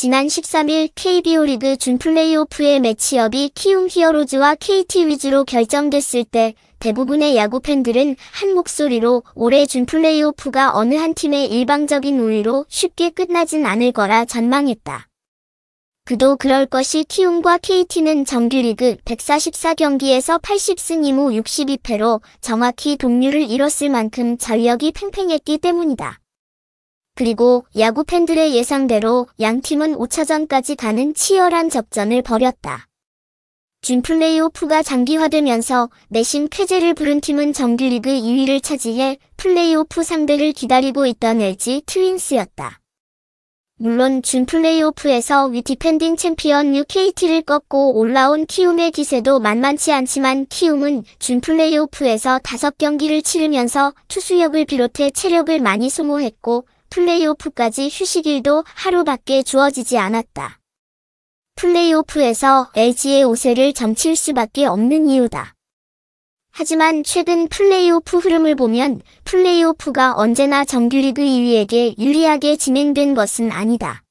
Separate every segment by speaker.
Speaker 1: 지난 13일 KBO 리그 준 플레이오프의 매치업이 키움 히어로즈와 KT 위즈로 결정됐을 때 대부분의 야구 팬들은 한 목소리로 올해 준 플레이오프가 어느 한 팀의 일방적인 우위로 쉽게 끝나진 않을 거라 전망했다. 그도 그럴 것이 키움과 KT는 정규리그 144경기에서 80승 2무 62패로 정확히 동률을 이뤘을 만큼 전력이 팽팽했기 때문이다. 그리고 야구 팬들의 예상대로 양팀은 5차전까지 가는 치열한 접전을 벌였다. 준 플레이오프가 장기화되면서 내심 쾌재를 부른 팀은 정규리그 2위를 차지해 플레이오프 상대를 기다리고 있던 LG 트윈스였다. 물론 준 플레이오프에서 디펜딩 챔피언 KT를 꺾고 올라온 키움의 기세도 만만치 않지만 키움은 준 플레이오프에서 5경기를 치르면서 투수력을 비롯해 체력을 많이 소모했고 플레이오프까지 휴식일도 하루밖에 주어지지 않았다. 플레이오프에서 LG의 우세를 점칠 수밖에 없는 이유다. 하지만 최근 플레이오프 흐름을 보면 플레이오프가 언제나 정규리그 2위에게 유리하게 진행된 것은 아니다.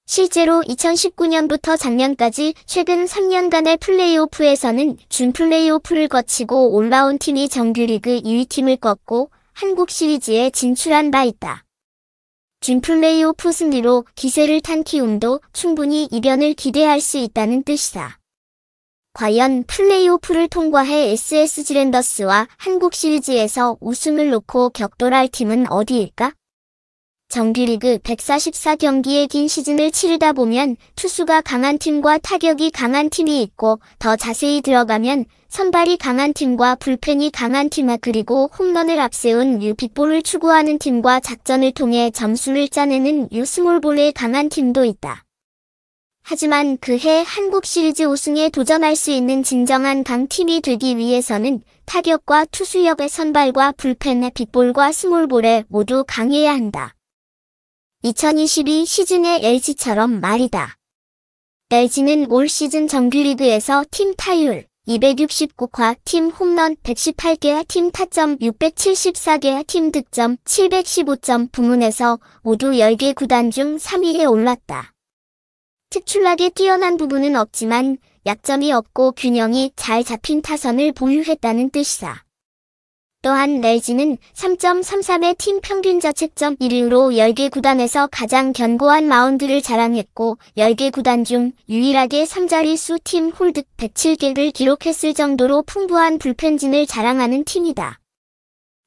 Speaker 1: 실제로 2019년부터 작년까지 최근 3년간의 플레이오프에서는 준 플레이오프를 거치고 올라온 팀이 정규리그 2위 팀을 꺾고 한국 시리즈에 진출한 바 있다. 준 플레이오프 승리로 기세를 탄 키움도 충분히 이변을 기대할 수 있다는 뜻이다. 과연 플레이오프를 통과해 SSG 랜더스와 한국 시리즈에서 우승을 놓고 격돌할 팀은 어디일까? 정규리그 144경기의 긴 시즌을 치르다 보면 투수가 강한 팀과 타격이 강한 팀이 있고 더 자세히 들어가면 선발이 강한 팀과 불펜이 강한 팀 그리고 홈런을 앞세운 빅볼을 추구하는 팀과 작전을 통해 점수를 짜내는 스몰볼에 강한 팀도 있다. 하지만 그해 한국 시리즈 우승에 도전할 수 있는 진정한 강팀이 되기 위해서는 타격과 투수력의 선발과 불펜의 빅볼과 스몰볼에 모두 강해야 한다. 2022 시즌의 LG처럼 말이다. LG는 올 시즌 정규리그에서 팀 타율 269화, 팀 홈런 118개, 팀 타점 674개, 팀 득점 715점 부문에서 모두 10개 구단 중 3위에 올랐다. 특출나게 뛰어난 부분은 없지만 약점이 없고 균형이 잘 잡힌 타선을 보유했다는 뜻이다. 또한 LG는 3.33의 팀 평균 자책점 1위로 10개 구단에서 가장 견고한 마운드를 자랑했고 10개 구단 중 유일하게 3자릿수 팀 홀드 107개를 기록했을 정도로 풍부한 불펜진을 자랑하는 팀이다.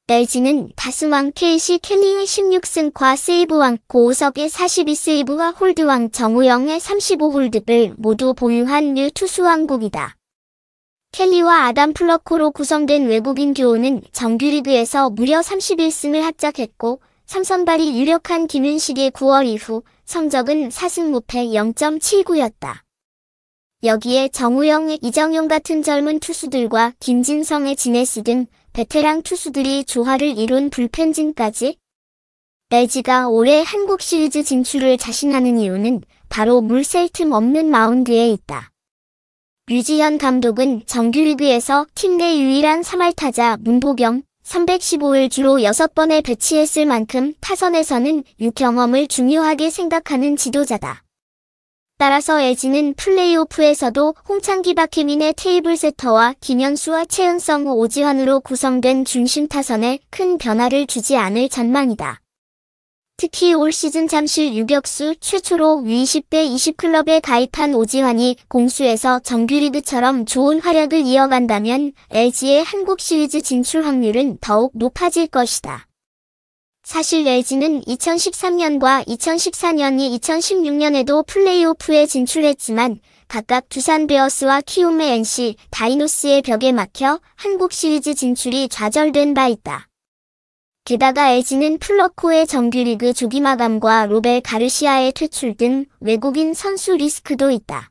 Speaker 1: LG는 다스왕 KC 켈리의 16승과 세이브왕 고우석의 42세이브와 홀드왕 정우영의 35홀드를 모두 보유한 투수 왕국이다. 켈리와 아담 플러코로 구성된 외국인 듀오는 정규리그에서 무려 31승을 합작했고 3선발이 유력한 김윤식의 9월 이후 성적은 4승 무패 0.79였다. 여기에 정우영의 이정용 같은 젊은 투수들과 김진성의 지네스 등 베테랑 투수들이 조화를 이룬 불펜진까지 LG가 올해 한국 시리즈 진출을 자신하는 이유는 바로 물샐 틈 없는 마운드에 있다. 류지현 감독은 정규리그에서 팀 내 유일한 3할 타자 문보경 315을 주로 6번에 배치했을 만큼 타선에서는 경험을 중요하게 생각하는 지도자다. 따라서 LG는 플레이오프에서도 홍창기 박혜민의 테이블 세터와 김현수와 최은성 오지환으로 구성된 중심 타선에 큰 변화를 주지 않을 전망이다. 특히 올 시즌 잠실 유격수 최초로 U20대 20클럽에 가입한 오지환이 공수에서 정규리그처럼 좋은 활약을 이어간다면 LG의 한국 시리즈 진출 확률은 더욱 높아질 것이다. 사실 LG는 2013년과 2014년이 2016년에도 플레이오프에 진출했지만 각각 두산 베어스와 키움의 NC 다이노스의 벽에 막혀 한국 시리즈 진출이 좌절된 바 있다. 게다가 LG는 플러코의 정규리그 조기 마감과 로벨 가르시아의 퇴출 등 외국인 선수 리스크도 있다.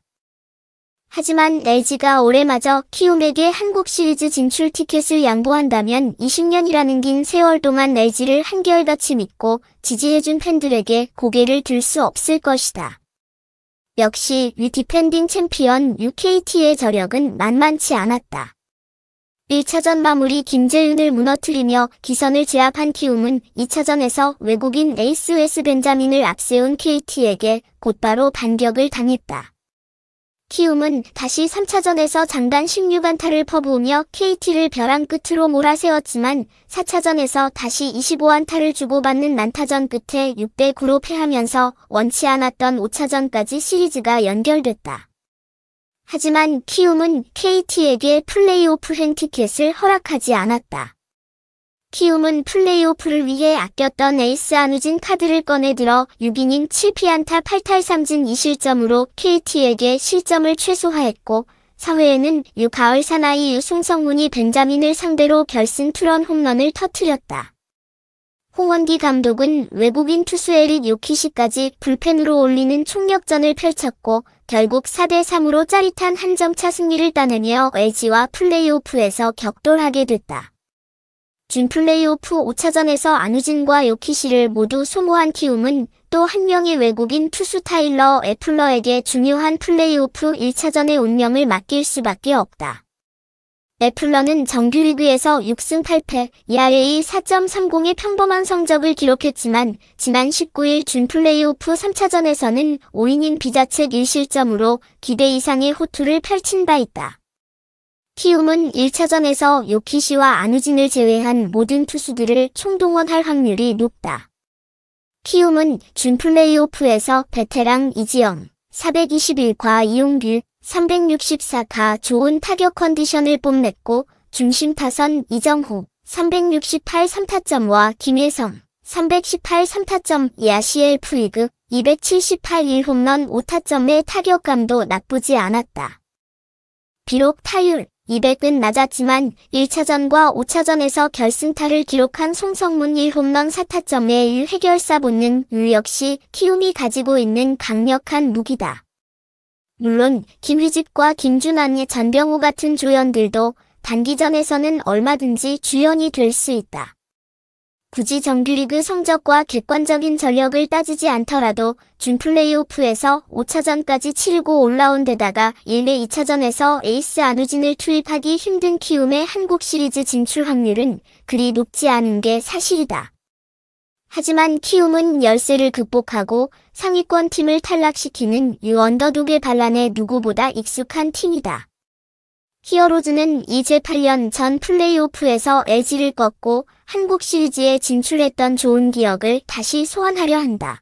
Speaker 1: 하지만 LG가 올해마저 키움에게 한국 시리즈 진출 티켓을 양보한다면 20년이라는 긴 세월 동안 LG를 한결같이 믿고 지지해준 팬들에게 고개를 들 수 없을 것이다. 역시 디펜딩 챔피언 KT의 저력은 만만치 않았다. 1차전 마무리 김재윤을 무너뜨리며 기선을 제압한 키움은 2차전에서 외국인 에이스 웨스 벤자민을 앞세운 KT에게 곧바로 반격을 당했다. 키움은 다시 3차전에서 장단 16안타를 퍼부으며 KT를 벼랑 끝으로 몰아세웠지만 4차전에서 다시 25안타를 주고받는 난타전 끝에 6대9로 패하면서 원치 않았던 5차전까지 시리즈가 연결됐다. 하지만 키움은 KT에게 플레이오프 행티켓을 허락하지 않았다. 키움은 플레이오프를 위해 아꼈던 에이스 안우진 카드를 꺼내들어 6이닝 7피안타 8탈 3진 2실점으로 KT에게 실점을 최소화했고 4회에는 가을 사나이 송성문이 벤자민을 상대로 결승 투런 홈런을 터뜨렸다. 홍원기 감독은 외국인 투수 에릭 요키시까지 불펜으로 올리는 총력전을 펼쳤고 결국 4대3으로 짜릿한 한 점차 승리를 따내며 LG와 플레이오프에서 격돌하게 됐다. 준 플레이오프 5차전에서 안우진과 요키시를 모두 소모한 키움은 또 한 명의 외국인 투수 타일러 애플러에게 중요한 플레이오프 1차전의 운명을 맡길 수밖에 없다. 애플러는 정규리그에서 6승 8패, ERA 4.30의 평범한 성적을 기록했지만 지난 19일 준 플레이오프 3차전에서는 5이닝 비자책 1실점으로 기대 이상의 호투를 펼친 바 있다. 키움은 1차전에서 요키시와 안우진을 제외한 모든 투수들을 총동원할 확률이 높다. 키움은 준 플레이오프에서 베테랑 이지영, 421과 이용규, 364가 좋은 타격 컨디션을 뽐냈고 중심 타선 이정호, 368 3타점과 김혜성, 318 3타점 야시엘 푸이그, 278 1홈런 5타점의 타격감도 나쁘지 않았다. 비록 타율 200은 낮았지만 1차전과 5차전에서 결승타를 기록한 송성문 1홈런 4타점의 해결사 본능 역시 키움이 가지고 있는 강력한 무기다. 물론 김휘집과 김준환의 전병우 같은 조연들도 단기전에서는 얼마든지 주연이 될 수 있다. 굳이 정규리그 성적과 객관적인 전력을 따지지 않더라도 준 플레이오프에서 5차전까지 치르고 올라온 데다가 1대 2차전에서 에이스 안우진을 투입하기 힘든 키움의 한국 시리즈 진출 확률은 그리 높지 않은 게 사실이다. 하지만 키움은 열세를 극복하고 상위권 팀을 탈락시키는 언더독의 반란에 누구보다 익숙한 팀이다. 히어로즈는 이제 8년 전 플레이오프에서 LG를 꺾고 한국 시리즈에 진출했던 좋은 기억을 다시 소환하려 한다.